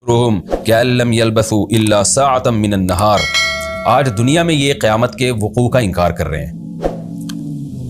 کأن لم يلبثوا الا ساعة من النہار۔ آج دنیا میں یہ قیامت کے وقوع کا انکار کر رہے ہیں،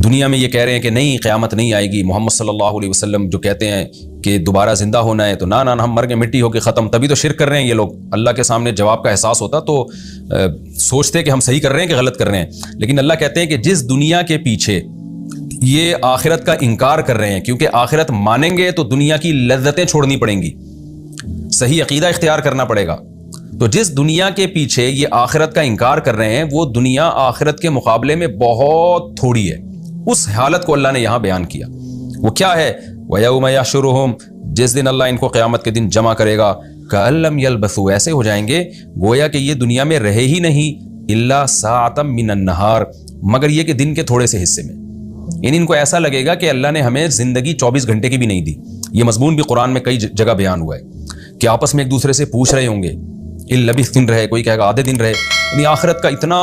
دنیا میں یہ کہہ رہے ہیں کہ نہیں قیامت نہیں آئے گی۔ محمد صلی اللہ علیہ وسلم جو کہتے ہیں کہ دوبارہ زندہ ہونا ہے تو نہ ہم مر کے مٹی ہو کے ختم، تبھی تو شرک کر رہے ہیں یہ لوگ۔ اللہ کے سامنے جواب کا احساس ہوتا تو سوچتے کہ ہم صحیح کر رہے ہیں کہ غلط کر رہے ہیں، لیکن اللہ کہتے ہیں کہ جس دنیا کے پیچھے یہ آخرت کا انکار کر رہے ہیں، کیونکہ آخرت مانیں گے تو دنیا کی لذتیں چھوڑنی پڑیں گی، صحیح عقیدہ اختیار کرنا پڑے گا۔ تو جس دنیا کے پیچھے یہ آخرت کا انکار کر رہے ہیں وہ دنیا آخرت کے مقابلے میں بہت تھوڑی ہے، اس حالت کو اللہ نے یہاں بیان کیا۔ وہ کیا ہے؟ وَيَوْمَ يَحْشُرُهُمْ، جس دن اللہ ان کو قیامت کے دن جمع کرے گا، كَأَن لَّمْ يَلْبَثُوا، ایسے ہو جائیں گے گویا کہ یہ دنیا میں رہے ہی نہیں، إِلَّا سَاعَةً مِّنَ النَّهَارِ، مگر یہ کہ دن کے تھوڑے سے حصے میں، یعنی ان کو ایسا لگے گا کہ اللہ نے ہمیں زندگی 24 گھنٹے کی بھی نہیں دی۔ یہ مضمون بھی قرآن میں کئی جگہ بیان ہوا ہے کہ آپس میں ایک دوسرے سے پوچھ رہے ہوں گے لبث دن رہے، کوئی کہے گا آدھے دن رہے، یعنی آخرت کا اتنا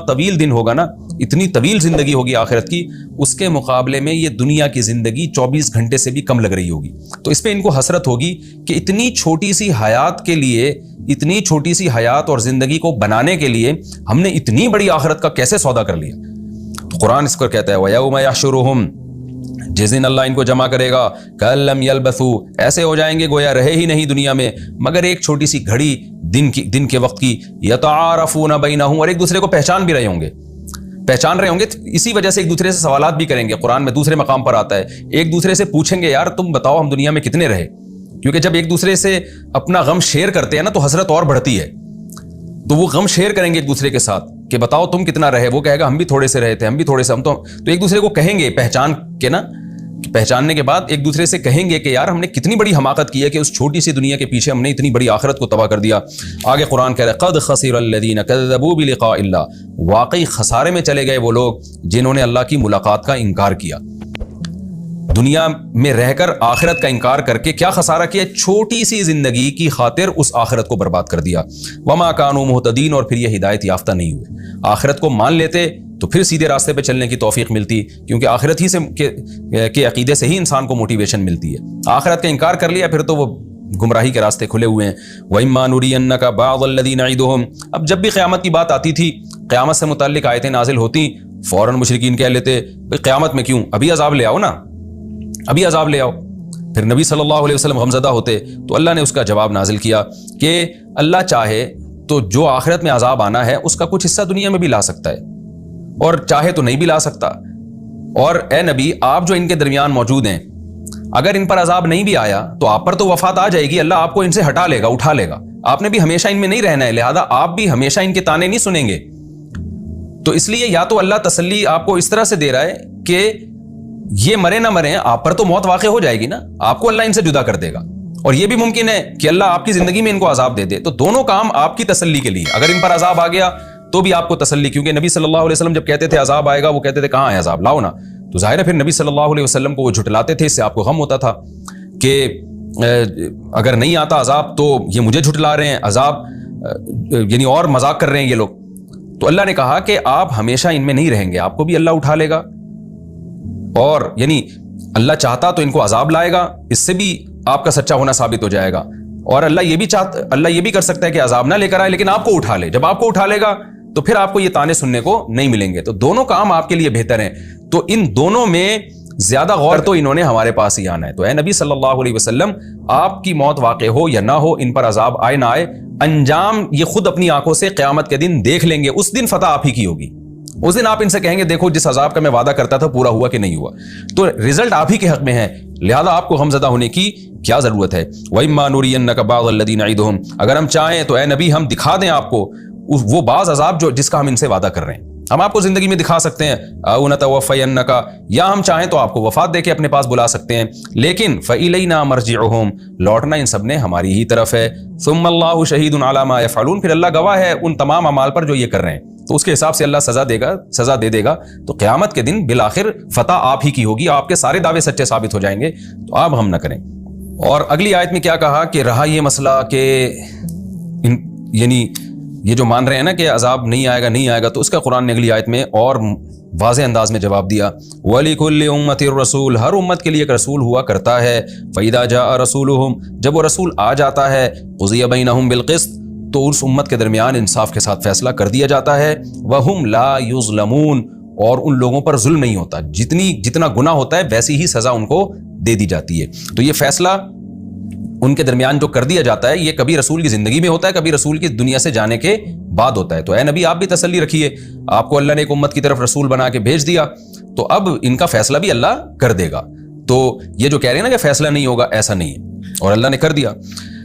طویل دن ہوگا نا، اتنی طویل زندگی ہوگی آخرت کی، اس کے مقابلے میں یہ دنیا کی زندگی 24 گھنٹے سے بھی کم لگ رہی ہوگی۔ تو اس پہ ان کو حسرت ہوگی کہ اتنی چھوٹی سی حیات کے لیے، اتنی چھوٹی سی حیات اور زندگی کو بنانے کے لیے ہم نے اتنی بڑی آخرت کا کیسے سودا کر لیا۔ تو قرآن اس کو کہتا ہے وَيَوْمَ يَحْشُرُهُمْ، جس دن اللہ ان کو جمع کرے گا، كَأَن لَّمْ يَلْبَثُوا، ایسے ہو جائیں گے گویا رہے ہی نہیں دنیا میں مگر ایک چھوٹی سی گھڑی دن کے وقت کی، يَتَعَارَفُونَ بَيْنَهُمْ، اور ایک دوسرے کو پہچان بھی رہے ہوں گے، اسی وجہ سے ایک دوسرے سے سوالات بھی کریں گے۔ قرآن میں دوسرے مقام پر آتا ہے ایک دوسرے سے پوچھیں گے یار تم بتاؤ ہم دنیا میں کتنے رہے، کیونکہ جب ایک دوسرے سے اپنا غم شیئر کرتے ہیں نا تو حسرت اور بڑھتی ہے، تو وہ غم شیئر کریں گے ایک دوسرے کے ساتھ کہ بتاؤ تم کتنا رہے، وہ کہے گا ہم بھی تھوڑے سے رہے تھے، ہم بھی تھوڑے سے، ہم تو ایک دوسرے کو کہیں گے پہچان کے نا، پہچاننے کے بعد ایک دوسرے سے کہیں گے کہ یار ہم نے کتنی بڑی حماقت کی ہے کہ اس چھوٹی سی دنیا کے پیچھے ہم نے اتنی بڑی آخرت کو تباہ کر دیا۔ آگے قرآن کہہ رہا ہے قد خسر الذین کذبوا بلقاء اللہ، واقعی خسارے میں چلے گئے وہ لوگ جنہوں نے اللہ کی ملاقات کا انکار کیا۔ دنیا میں رہ کر آخرت کا انکار کر کے کیا خسارہ کیا؟ چھوٹی سی زندگی کی خاطر اس آخرت کو برباد کر دیا۔ وما کانوا مہتدین، اور پھر یہ ہدایت یافتہ نہیں ہوئے۔ آخرت کو مان لیتے تو پھر سیدھے راستے پہ چلنے کی توفیق ملتی، کیونکہ آخرت ہی سے کے عقیدے سے ہی انسان کو موٹیویشن ملتی ہے۔ آخرت کا انکار کر لیا پھر تو وہ گمراہی کے راستے کھلے ہوئے ہیں۔ وَإِمَّا نُرِيَنَّكَ بَعْضَ الَّذِي نَعِدُهُمْ، اب جب بھی قیامت کی بات آتی تھی، قیامت سے متعلق آیتیں نازل ہوتی، فوراً مشرکین کہہ لیتے قیامت میں کیوں، ابھی عذاب لے آؤ نا، ابھی عذاب لے آؤ۔ پھر نبی صلی اللہ علیہ وسلم غمزدہ ہوتے تو اللہ نے اس کا جواب نازل کیا کہ اللہ چاہے تو جو آخرت میں عذاب آنا ہے اس کا کچھ حصہ دنیا میں بھی لا سکتا ہے، اور چاہے تو نہیں بھی لا سکتا۔ اور اے نبی آپ جو ان کے درمیان موجود ہیں، اگر ان پر عذاب نہیں بھی آیا تو آپ پر تو وفات آ جائے گی، اللہ آپ کو ان سے ہٹا لے گا، اٹھا لے گا۔ آپ نے بھی ہمیشہ ان میں نہیں رہنا ہے، لہذا آپ بھی ہمیشہ ان کے تانے نہیں سنیں گے۔ تو اس لیے یا تو اللہ تسلی آپ کو اس طرح سے دے رہا ہے کہ یہ مرے نہ مرے آپ پر تو موت واقع ہو جائے گی نا، آپ کو اللہ ان سے جدا کر دے گا، اور یہ بھی ممکن ہے کہ اللہ آپ کی زندگی میں ان کو عذاب دے دے۔ تو دونوں کام آپ کی تسلی کے لیے، اگر ان پر عذاب آ گیا تو بھی آپ کو تسلی، کیونکہ نبی صلی اللہ علیہ وسلم جب کہتے تھے عذاب آئے گا وہ کہتے تھے کہاں ہے عذاب، لاؤ نا۔ تو ظاہر ہے پھر نبی صلی اللہ علیہ وسلم کو وہ جھٹلاتے تھے، اس سے آپ کو غم ہوتا تھا کہ اگر نہیں آتا عذاب تو یہ مجھے جھٹلا رہے ہیں، عذاب یعنی اور مذاق کر رہے ہیں یہ لوگ۔ تو اللہ نے کہا کہ آپ ہمیشہ ان میں نہیں رہیں گے، آپ کو بھی اللہ اٹھا لے گا، اور یعنی اللہ چاہتا تو ان کو عذاب لائے گا، اس سے بھی آپ کا سچا ہونا ثابت ہو جائے گا، اور اللہ یہ بھی کر سکتا ہے کہ عذاب نہ لے کر آئے لیکن آپ کو اٹھا لے۔ جب آپ کو اٹھا لے گا تو پھر آپ کو یہ تانے سننے کو نہیں ملیں گے۔ تو دونوں کام آپ کے لیے بہتر ہیں، تو ان دونوں میں زیادہ غور تو انہوں نے ہمارے پاس ہی آنا ہے۔ تو اے نبی صلی اللہ علیہ وسلم آپ کی موت واقع ہو یا نہ ہو، ان پر عذاب آئے نہ آئے، انجام یہ خود اپنی آنکھوں سے قیامت کے دن دیکھ لیں گے، اس دن فتح آپ ہی کی ہوگی۔ اس دن آپ ان سے کہیں گے دیکھو جس عذاب کا میں وعدہ کرتا تھا پورا ہوا کہ نہیں ہوا، تو رزلٹ آپ ہی کے حق میں ہے، لہذا آپ کو غمزدہ ہونے کی کیا ضرورت ہے۔ وَإِمَّا نُرِيَنَّكَ بَعْضَ الَّذِي نَعِدُهُمْ، اگر ہم چاہیں تو اے نبی ہم دکھا دیں آپ کو وہ بعض عذاب جس کا ہم ان سے وعدہ کر رہے ہیں، ہم آپ کو زندگی میں دکھا سکتے ہیں، اَوْ نَتَوَفَّيَنَّكَ، یا ہم چاہیں تو آپ کو وفات دے کے اپنے پاس بلا سکتے ہیں، لیکن فَإِلَيْنَا مَرْجِعُهُمْ، لوٹنا ان سب نے ہماری ہی طرف ہے، ثُمَّ اللَّهُ شَهِيدٌ عَلَى مَا يَفْعَلُونَ، پھر اللہ گواہ ہے ان تمام اعمال پر جو یہ کر رہے ہیں، تو اس کے حساب سے اللہ سزا دے دے گا۔ تو قیامت کے دن بالآخر فتح آپ ہی کی ہوگی، آپ کے سارے دعوے سچے ثابت ہو جائیں گے، تو آپ ہم نہ کریں۔ اور اگلی آیت میں کیا کہا کہ رہا یہ مسئلہ کہ یعنی یہ جو مان رہے ہیں نا کہ عذاب نہیں آئے گا، تو اس کا قرآن نے اگلی آیت میں اور واضح انداز میں جواب دیا وَلِكُلِّ أُمَّةٍ رَسُولٌ، ہر امت کے لیے ایک رسول ہوا کرتا ہے. فَإِذَا جَاءَ رَسُولُهُمْ، جب وہ رسول آ جاتا ہے قُضِيَ بَيْنَهُمْ بِالْقِسْطِ، تو اس امت کے درمیان انصاف کے ساتھ فیصلہ کر دیا جاتا ہے. وَهُمْ لَا يُظْلَمُونَ، اور ان لوگوں پر ظلم نہیں ہوتا، جتنا گناہ ہوتا ہے ویسی ہی سزا ان کو دے دی جاتی ہے. تو یہ فیصلہ ان کے درمیان جو کر دیا جاتا ہے یہ کبھی رسول کی زندگی میں ہوتا ہے، کبھی رسول کی دنیا سے جانے کے بعد ہوتا ہے. تو اے نبی آپ بھی تسلی رکھیے، آپ کو اللہ نے ایک امت کی طرف رسول بنا کے بھیج دیا، تو اب ان کا فیصلہ بھی اللہ کر دے گا. تو یہ جو کہہ رہے ہیں نا کہ فیصلہ نہیں ہوگا، ایسا نہیں ہے، اور اللہ نے کر دیا.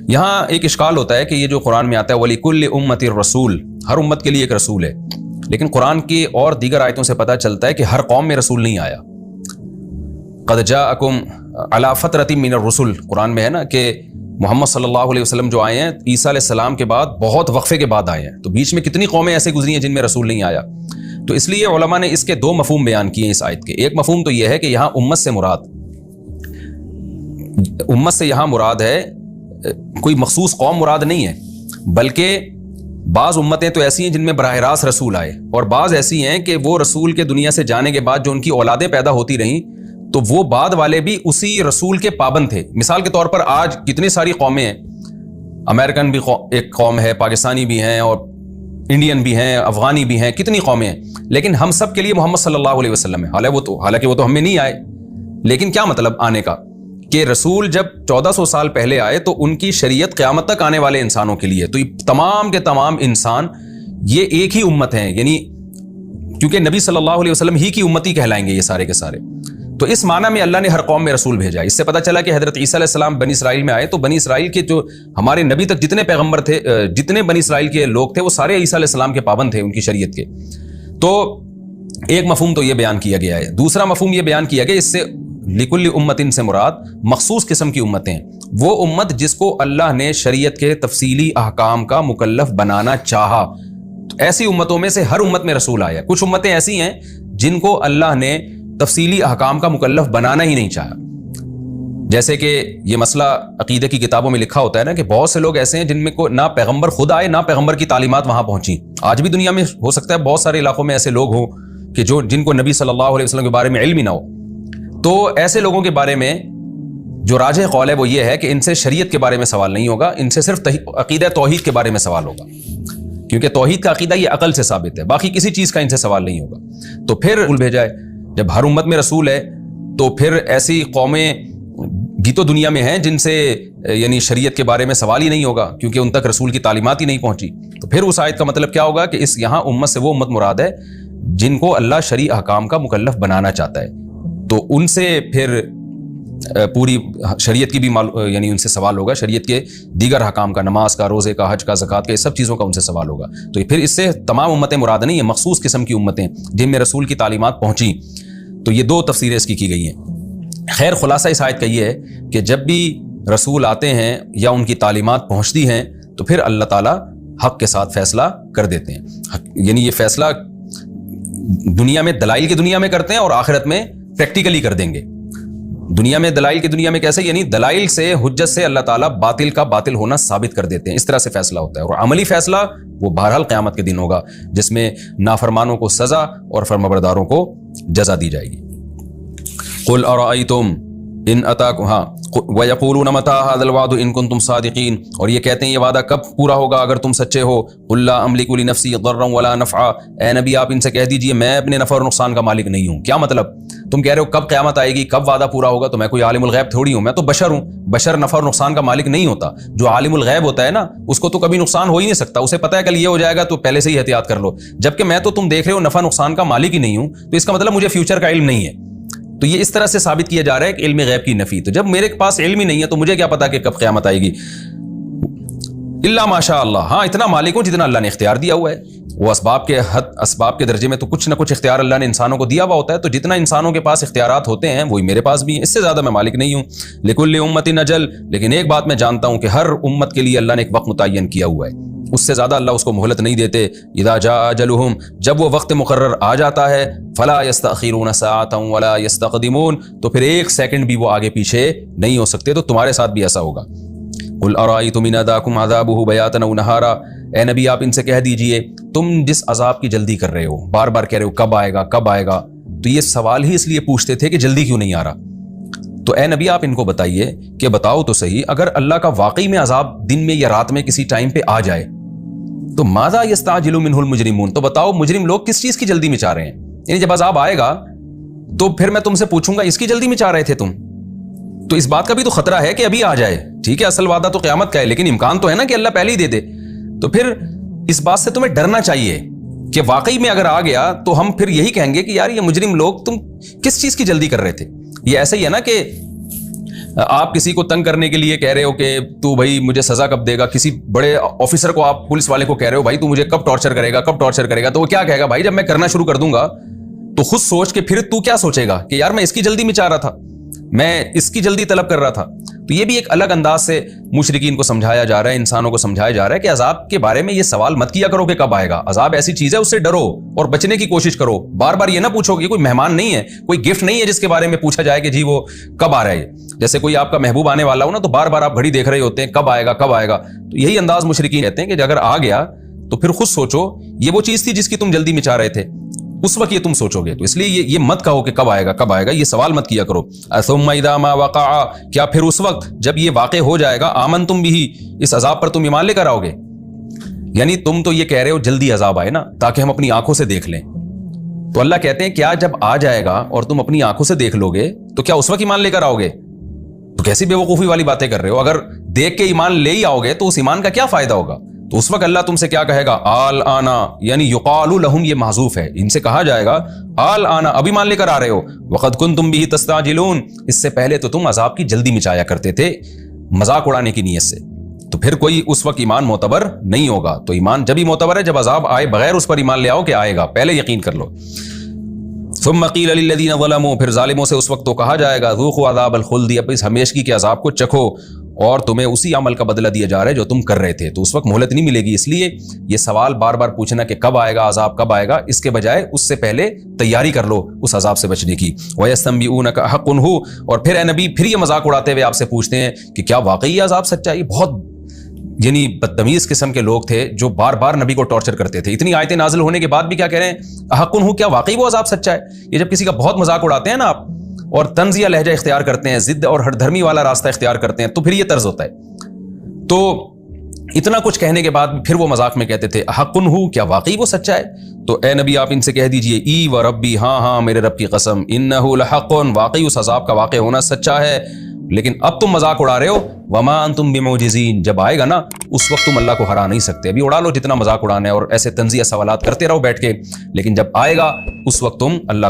یہاں ایک اشکال ہوتا ہے کہ یہ جو قرآن میں آتا ہے وَلِكُلِّ أُمَّةٍ رَسُولٌ، ہر امت کے لیے ایک رسول ہے، لیکن قرآن کی اور دیگر آیتوں سے پتہ چلتا ہے کہ ہر قوم میں رسول نہیں آیا. قَدْ جَاءَكُمْ عَلَىٰ فَتْرَةٍ مِّنَ الرُّسُلِ، قرآن میں ہے نا کہ محمد صلی اللہ علیہ وسلم جو آئے ہیں عیسیٰ علیہ السلام کے بعد بہت وقفے کے بعد آئے ہیں، تو بیچ میں کتنی قومیں ایسے گزری ہیں جن میں رسول نہیں آیا. تو اس لیے علماء نے اس کے دو مفہوم بیان کیے ہیں اس آیت کے. ایک مفہوم تو یہ ہے کہ یہاں امت سے یہاں مراد ہے کوئی مخصوص قوم مراد نہیں ہے، بلکہ بعض امتیں تو ایسی ہیں جن میں براہ راست رسول آئے، اور بعض ایسی ہیں کہ وہ رسول کے دنیا سے جانے کے بعد جو ان کی اولادیں پیدا ہوتی رہیں تو وہ بعد والے بھی اسی رسول کے پابند تھے. مثال کے طور پر آج کتنی ساری قومیں ہیں، امریکن بھی ایک قوم ہے، پاکستانی بھی ہیں، اور انڈین بھی ہیں، افغانی بھی ہیں، کتنی قومیں ہیں، لیکن ہم سب کے لیے محمد صلی اللہ علیہ وسلم ہے. حالانکہ وہ تو ہم میں نہیں آئے، لیکن کیا مطلب آنے کا کہ رسول جب 1400 سال پہلے آئے تو ان کی شریعت قیامت تک آنے والے انسانوں کے لیے. تو یہ تمام کے تمام انسان یہ ایک ہی امت ہیں، یعنی کیونکہ نبی صلی اللہ علیہ وسلم ہی کی امتی کہلائیں گے یہ سارے کے سارے. تو اس معنی میں اللہ نے ہر قوم میں رسول بھیجا. اس سے پتہ چلا کہ حضرت عیسیٰ علیہ السلام بنی اسرائیل میں آئے تو بنی اسرائیل کے جو ہمارے نبی تک جتنے پیغمبر تھے، جتنے بنی اسرائیل کے لوگ تھے، وہ سارے عیسیٰ علیہ السلام کے پابند تھے، ان کی شریعت کے. تو ایک مفہوم تو یہ بیان کیا گیا ہے. دوسرا مفہوم یہ بیان کیا گیا اس سے لکل امتن سے مراد مخصوص قسم کی امتیں، وہ امت جس کو اللہ نے شریعت کے تفصیلی احکام کا مکلف بنانا چاہا. ایسی امتوں میں سے ہر امت میں رسول آیا. کچھ امتیں ایسی ہیں جن کو اللہ نے تفصیلی احکام کا مکلف بنانا ہی نہیں چاہا، جیسے کہ یہ مسئلہ عقیدے کی کتابوں میں لکھا ہوتا ہے نا کہ بہت سے لوگ ایسے ہیں جن میں کو نہ پیغمبر خود آئے نہ پیغمبر کی تعلیمات وہاں پہنچی. آج بھی دنیا میں ہو سکتا ہے بہت سارے علاقوں میں ایسے لوگ ہوں کہ جن کو نبی صلی اللہ علیہ وسلم کے بارے میں علم ہی نہ ہو. تو ایسے لوگوں کے بارے میں جو راجح قول ہے وہ یہ ہے کہ ان سے شریعت کے بارے میں سوال نہیں ہوگا، ان سے صرف عقیدہ توحید کے بارے میں سوال ہوگا، کیونکہ توحید کا عقیدہ یہ عقل سے ثابت ہے، باقی کسی چیز کا ان سے سوال نہیں ہوگا. تو پھر رسول بھیجا ہے. جب ہر امت میں رسول ہے تو پھر ایسی قومیں بھی تو دنیا میں ہیں جن سے یعنی شریعت کے بارے میں سوال ہی نہیں ہوگا، کیونکہ ان تک رسول کی تعلیمات ہی نہیں پہنچی. تو پھر اس آیت کا مطلب کیا ہوگا کہ اس یہاں امت سے وہ امت مراد ہے جن کو اللہ شرعی احکام کا مکلف بنانا چاہتا ہے. تو ان سے پھر پوری شریعت کی بھی یعنی ان سے سوال ہوگا، شریعت کے دیگر احکام کا، نماز کا، روزے کا، حج کا، زکوٰۃ کا، یہ سب چیزوں کا ان سے سوال ہوگا. تو پھر اس سے تمام امتیں مراد نہیں ہیں، مخصوص قسم کی امتیں جن میں رسول کی تعلیمات پہنچی. تو یہ دو تفسیریں اس کی گئی ہیں. خیر خلاصہ اس آیت کا یہ ہے کہ جب بھی رسول آتے ہیں یا ان کی تعلیمات پہنچتی ہیں تو پھر اللہ تعالیٰ حق کے ساتھ فیصلہ کر دیتے ہیں. یعنی یہ فیصلہ دنیا میں دلائل کی دنیا میں کرتے ہیں اور آخرت میں پریکٹیکلی کر دیں گے. دنیا میں دلائل کی دنیا میں کیسے؟ یعنی دلائل سے، حجت سے اللہ تعالیٰ باطل کا باطل ہونا ثابت کر دیتے ہیں. اس طرح سے فیصلہ ہوتا ہے. اور عملی فیصلہ وہ بہرحال قیامت کے دن ہوگا، جس میں نافرمانوں کو سزا اور فرمانبرداروں کو جزا دی جائے گی. قل ارأیتم ان اتاکم ویقولون متی ھذا الوعد ان کنتم صادقین، اور یہ کہتے ہیں یہ وعدہ کب پورا ہوگا اگر تم سچے ہو. قل لا املک لنفسی ضرا ولا نفعا، اے نبی آپ ان سے کہہ دیجئے میں اپنے نفع اور نقصان کا مالک نہیں ہوں. کیا مطلب؟ تم کہہ رہے ہو کب قیامت آئے گی، کب وعدہ پورا ہوگا، تو میں کوئی عالم الغیب تھوڑی ہوں، میں تو بشر ہوں. بشر نفع اور نقصان کا مالک نہیں ہوتا. جو عالم الغیب ہوتا ہے نا اس کو تو کبھی نقصان ہو ہی نہیں سکتا، اسے پتہ ہے کل یہ ہو جائے گا تو پہلے سے ہی احتیاط کر لو. جبکہ میں تو تم دیکھ رہے ہو نفع نقصان کا مالک ہی نہیں ہوں، تو اس کا مطلب مجھے فیوچر کا علم نہیں ہے. تو یہ اس طرح سے ثابت کیا جا رہا ہے کہ علم غیب کی نفی. تو جب میرے پاس علم ہی نہیں ہے تو مجھے کیا پتا کہ کب قیامت آئے گی. الا ماشاء اللہ، ہاں اتنا مالک ہوں جتنا اللہ نے اختیار دیا ہوا ہے. وہ اسباب کے درجے میں تو کچھ نہ کچھ اختیار اللہ نے انسانوں کو دیا ہوا ہوتا ہے. تو جتنا انسانوں کے پاس اختیارات ہوتے ہیں وہی میرے پاس بھی ہیں، اس سے زیادہ میں مالک نہیں ہوں. لکل امت اجل، لیکن ایک بات میں جانتا ہوں کہ ہر امت کے لیے اللہ نے ایک وقت متعین کیا ہوا ہے، اس سے زیادہ اللہ اس کو مہلت نہیں دیتے. اذا جاء اجلہم، جب وہ وقت مقرر آ جاتا ہے، فلا یستأخرون ساعۃ ولا یستقدمون، تو پھر ایک سیکنڈ بھی وہ آگے پیچھے نہیں ہو سکتے. تو تمہارے ساتھ بھی ایسا ہوگا قل ارأیتم ان اتاکم عذابہ بیاتا او نہارا، اے نبی آپ ان سے کہہ دیجئے تم جس عذاب کی جلدی کر رہے ہو، بار بار کہہ رہے ہو کب آئے گا کب آئے گا، تو یہ سوال ہی اس لیے پوچھتے تھے کہ جلدی کیوں نہیں آ رہا. تو اے نبی آپ ان کو بتائیے کہ بتاؤ تو صحیح، اگر اللہ کا واقعی میں عذاب دن میں یا رات میں کسی ٹائم پہ آ جائے تو ماذا یستعجل منہ المجرمون، تو بتاؤ مجرم لوگ کس چیز کی جلدی میں چاہ رہے ہیں. یعنی جب عذاب آئے گا تو پھر میں تم سے پوچھوں گا اس کی جلدی میں چاہ رہے تھے تم، تو اس بات کا بھی تو خطرہ ہے کہ ابھی آ جائے. ٹھیک ہے اصل وعدہ تو قیامت کا ہے، لیکن امکان تو ہے نا کہ اللہ پہلے ہی دے دے. تو پھر اس بات سے تمہیں ڈرنا چاہیے کہ واقعی میں اگر آ گیا تو ہم پھر یہی کہیں گے کہ یار یہ مجرم لوگ تم کس چیز کی جلدی کر رہے تھے. یہ ایسا ہی ہے نا کہ آپ کسی کو تنگ کرنے کے لیے کہہ رہے ہو کہ تو بھائی مجھے سزا کب دے گا، کسی بڑے آفیسر کو آپ پولیس والے کو کہہ رہے ہو بھائی تو مجھے کب ٹارچر کرے گا کب ٹارچر کرے گا، تو وہ کیا کہے گا بھائی جب میں کرنا شروع کر دوں گا تو خود سوچ کے پھر تو کیا سوچے گا کہ یار میں اس کی جلدی میں چاہ رہا تھا، میں اس کی جلدی طلب کر رہا تھا. تو یہ بھی ایک الگ انداز سے مشرکین کو سمجھایا جا رہا ہے، انسانوں کو سمجھایا جا رہا ہے کہ عذاب کے بارے میں یہ سوال مت کیا کرو کہ کب آئے گا. عذاب ایسی چیز ہے اس سے ڈرو اور بچنے کی کوشش کرو. بار بار یہ نہ پوچھو کہ کوئی مہمان نہیں ہے، کوئی گفٹ نہیں ہے جس کے بارے میں پوچھا جائے کہ جی وہ کب آ رہا ہے. جیسے کوئی آپ کا محبوب آنے والا ہو نا تو بار بار آپ گھڑی دیکھ رہے ہوتے ہیں کب آئے گا کب آئے گا. تو یہی انداز مشرکین کہتے ہیں کہ اگر آ گیا تو پھر خود سوچو یہ وہ چیز تھی جس کی تم جلدی میں چاہ رہے تھے، اس وقت یہ تم سوچو گے. تو اس لیے یہ مت کہو کہ کب آئے گا کب آئے گا، یہ سوال مت کیا کرو. ثم اذا ما وقع، کیا پھر اس وقت جب یہ واقع ہو جائے گا آمنتم بھی، اس عذاب پر تم ایمان لے کر آؤ گے. یعنی تم تو یہ کہہ رہے ہو جلدی عذاب آئے نا تاکہ ہم اپنی آنکھوں سے دیکھ لیں. تو اللہ کہتے ہیں کیا جب آ جائے گا اور تم اپنی آنکھوں سے دیکھ لو گے تو کیا اس وقت ایمان لے کر آؤ گے؟ تو کیسی بے وقوفی والی باتیں کر رہے ہو. اگر دیکھ کے ایمان لے ہی آؤ گے تو اس ایمان کا کیا فائدہ ہوگا؟ تو اس وقت اللہ تم سے کیا کہے گا؟ آل آنا، یعنی یقال لہم، یہ محذوف ہے، ان سے کہا جائے گا آل آنا، ابھی مان لے کر آ رہے ہو. وقد کنتم بہ تستعجلون، اس سے پہلے تو تم عذاب کی جلدی مچایا کرتے تھے مذاق اڑانے کی نیت سے. تو پھر کوئی اس وقت ایمان معتبر نہیں ہوگا. تو ایمان جب ہی معتبر ہے جب عذاب آئے، بغیر اس پر ایمان لے آؤ کہ آئے گا، پہلے یقین کر لو. ثم قیل للذین ظلموا، پھر ظالموں سے اس وقت تو کہا جائے گا ذوقوا عذاب الخلد، اب اس ہمیشگی کے عذاب کو چکھو اور تمہیں اسی عمل کا بدلہ دیا جا رہا ہے جو تم کر رہے تھے. تو اس وقت مہلت نہیں ملے گی. اس لیے یہ سوال بار بار پوچھنا کہ کب آئے گا عذاب کب آئے گا، اس کے بجائے اس سے پہلے تیاری کر لو اس عذاب سے بچنے کی. وَيَسْتَنْبِئُونَكَ حَقٌ هُوَ، اور پھر اے نبی پھر یہ مذاق اڑاتے ہوئے آپ سے پوچھتے ہیں کہ کیا واقعی یہ عذاب سچا ہے. یہ بہت یعنی بدتمیز قسم کے لوگ تھے جو بار بار نبی کو ٹارچر کرتے تھے. اتنی آیتیں نازل ہونے کے بعد بھی کیا کہہ رہے ہیں حق ہو، کیا واقعی وہ عذاب سچا ہے. یہ جب کسی کا بہت مذاق اڑاتے ہیں نا آپ اور طنزیہ لہجہ اختیار کرتے ہیں، ضد اور ہر دھرمی والا راستہ اختیار کرتے ہیں، تو پھر یہ طرز ہوتا ہے. تو اتنا کچھ کہنے کے بعد پھر وہ مذاق میں کہتے تھے حق ہو، کیا واقعی وہ سچا ہے. تو اے نبی آپ ان سے کہہ دیجئے ای و ربی، ہاں میرے رب کی قسم، انہ لحق، واقعی اس عذاب کا واقع ہونا سچا ہے. لیکن اب تم مذاق اڑا رہے ہو. وما انتم بمعجزین، جب آئے گا نا اس وقت تم اللہ کو ہرا نہیں سکتے. ابھی اڑا لو جتنا مذاق اڑانا ہے اور ایسے طنزیہ سوالات کرتے رہو بیٹھ کے، لیکن جب آئے گا اس وقت تم اللہ